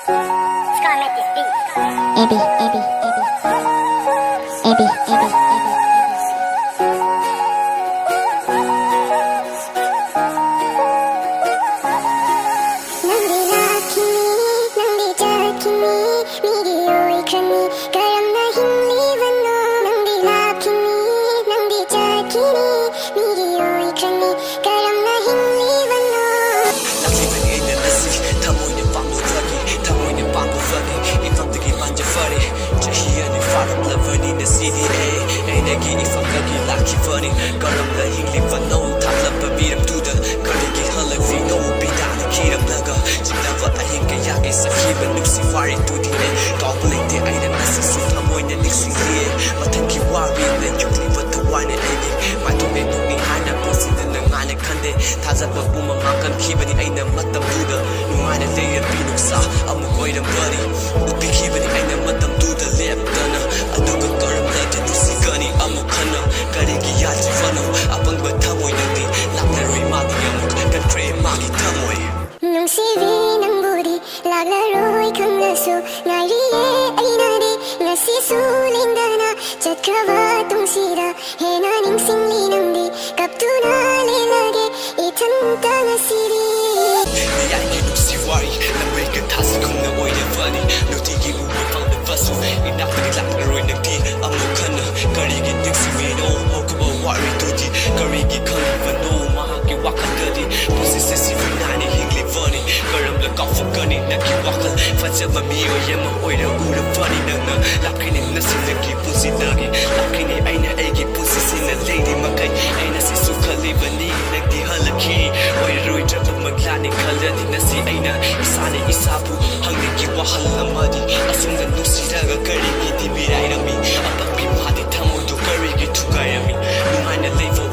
Scar met this beat. Abby. CDA Ainagi ifangagi laki funny Karam la hingli vano Tatla babidam tuda Karigi hala vino Bidana kiram laga Jindava ahinga yage Sakiba nuksi wari tudine Kaupalite aina nasi Sutamoyna niksi liye Matangi wari Le yukli vata wane aini Maitome nungi hana Pusida na ngane kande Tazaba buma makan kibani aina matam tuda Nungane leya binuksa Amu koidam bani Upi kibani aina matam tuda Leptana Aduga karam la Nusi gani amu khana Karigi yati vano Apang ba thamoy nandi Laklaroi magi amuk Kantre magi thamoy Nung sivi ng budi Laglaroi kang naso Ngariye ay nadi Ngasi sulinda na Chat kavatong sira Hena ning singli nang di Kaptuna lilagi Itanta na siri Niyay ki nusi wari Lamay ka tasi kung na oy na vani Nutigi uwi pang na vaso Inakli laklaroi nang di amu khana Karigi niksi vino Okuba wari tuji Karigi kang vano Mahaki wakal gadi Pusi sisi vinani hingli vani Karam la kafu gani Naki wakal Faja mamiyo yama oira ura vani Nangna Lakini nasi lagi pusi lagi Lakini aina egi pusi sina lady makai Aina si sukhali vani Nagdi halaki Oira roi trapag maglani Kalani nasi aina Isani isapu Hangni ki wahal lamadi Asunga nusi raga karigi Dibirai rami Apag pimhadi thamoy do karigi Tugai rami Nungay na level